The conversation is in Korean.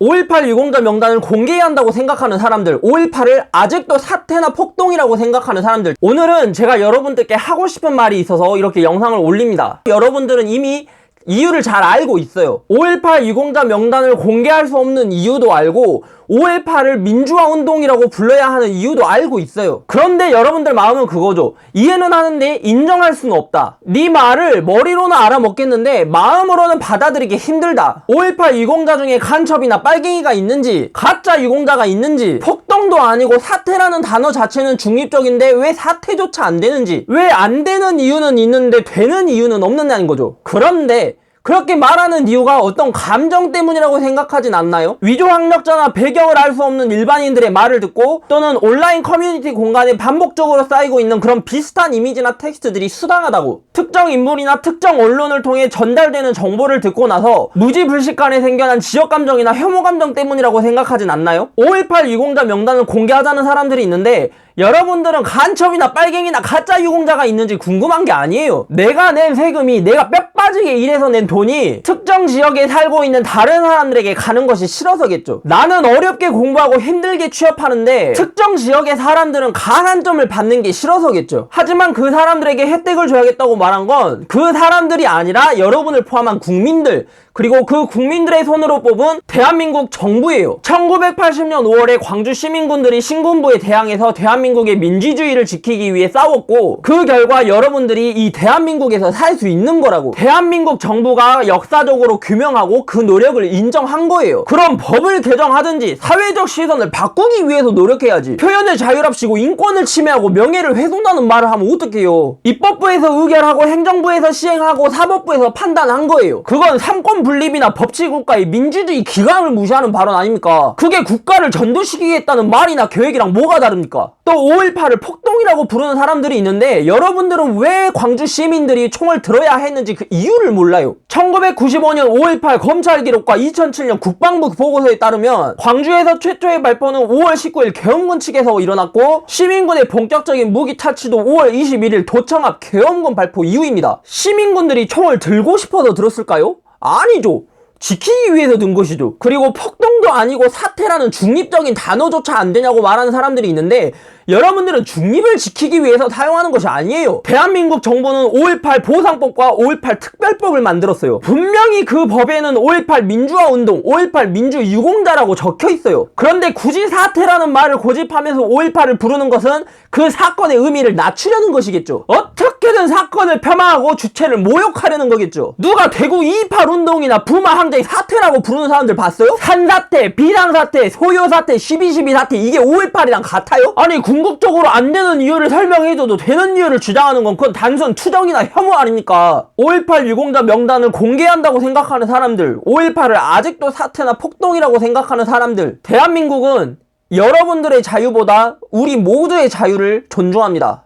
5.18 유공자 명단을 공개해야 한다고 생각하는 사람들, 5.18을 아직도 사태나 폭동이라고 생각하는 사람들, 오늘은 제가 여러분들께 하고 싶은 말이 있어서 이렇게 영상을 올립니다. 여러분들은 이미 이유를 잘 알고 있어요. 5.18 유공자 명단을 공개할 수 없는 이유도 알고 5.18을 민주화 운동이라고 불러야 하는 이유도 알고 있어요. 그런데 여러분들 마음은 그거죠. 이해는 하는데 인정할 수는 없다. 네 말을 머리로는 알아먹겠는데 마음으로는 받아들이기 힘들다. 5.18 유공자 중에 간첩이나 빨갱이가 있는지, 가짜 유공자가 있는지, 폭동도 아니고 사태라는 단어 자체는 중립적인데 왜 사태조차 안 되는지, 왜 안 되는 이유는 있는데 되는 이유는 없는다는 거죠. 그런데 그렇게 말하는 이유가 어떤 감정 때문이라고 생각하진 않나요? 위조학력자나 배경을 알 수 없는 일반인들의 말을 듣고 또는 온라인 커뮤니티 공간에 반복적으로 쌓이고 있는 그런 비슷한 이미지나 텍스트들이 수상하다고, 특정 인물이나 특정 언론을 통해 전달되는 정보를 듣고 나서 무지불식간에 생겨난 지역감정이나 혐오감정 때문이라고 생각하진 않나요? 5.18 유공자 명단을 공개하자는 사람들이 있는데 여러분들은 간첩이나 빨갱이나 가짜 유공자가 있는지 궁금한 게 아니에요. 내가 낸 세금이, 내가 뼈 빠지게 일해서 낸 돈이 특정 지역에 살고 있는 다른 사람들에게 가는 것이 싫어서겠죠. 나는 어렵게 공부하고 힘들게 취업하는데 특정 지역의 사람들은 가산점을 받는 게 싫어서겠죠. 하지만 그 사람들에게 혜택을 줘야겠다고 말한 건 그 사람들이 아니라 여러분을 포함한 국민들, 그리고 그 국민들의 손으로 뽑은 대한민국 정부예요. 1980년 5월에 광주 시민군들이 신군부에 대항해서 대한민국의 민주주의를 지키기 위해 싸웠고, 그 결과 여러분들이 이 대한민국에서 살 수 있는 거라고. 대한민국 정부가 역사적으로 규명하고 그 노력을 인정한 거예요. 그럼 법을 개정하든지 사회적 시선을 바꾸기 위해서 노력해야지. 표현의 자유랍시고 인권을 침해하고 명예를 훼손하는 말을 하면 어떡해요. 입법부에서 의결하고 행정부에서 시행하고 사법부에서 판단한 거예요. 그건 삼권 분립이나 법치국가의 민주주의 기강을 무시하는 발언 아닙니까? 그게 국가를 전도시키겠다는 말이나 계획이랑 뭐가 다릅니까? 또 5.18을 폭동이라고 부르는 사람들이 있는데 여러분들은 왜 광주 시민들이 총을 들어야 했는지 그 이유를 몰라요. 1995년 5.18 검찰 기록과 2007년 국방부 보고서에 따르면 광주에서 최초의 발포는 5월 19일 계엄군 측에서 일어났고, 시민군의 본격적인 무기 탈취도 5월 21일 도청 앞 계엄군 발포 이후입니다. 시민군들이 총을 들고 싶어서 들었을까요? 아니죠. 지키기 위해서 든 것이죠. 그리고 폭동도 아니고 사태라는 중립적인 단어조차 안 되냐고 말하는 사람들이 있는데 여러분들은 중립을 지키기 위해서 사용하는 것이 아니에요. 대한민국 정부는 5.18 보상법과 5.18 특별법을 만들었어요. 분명히 그 법에는 5.18 민주화 운동, 5.18 민주유공자라고 적혀 있어요. 그런데 굳이 사태라는 말을 고집하면서 5.18을 부르는 것은 그 사건의 의미를 낮추려는 것이겠죠. 어떻게든 사건을 폄하하고 주체를 모욕하려는 거겠죠. 누가 대구 2.28 운동이나 부마 항쟁 사태라고 부르는 사람들 봤어요? 산사태, 비상사태, 소요사태, 12.12 사태, 이게 5.18이랑 같아요? 아니 궁극적으로 안 되는 이유를 설명해줘도 되는 이유를 주장하는 건 그건 단순 투정이나 혐오 아닙니까? 5.18 유공자 명단을 공개한다고 생각하는 사람들, 5.18을 아직도 사태나 폭동이라고 생각하는 사람들, 대한민국은 여러분들의 자유보다 우리 모두의 자유를 존중합니다.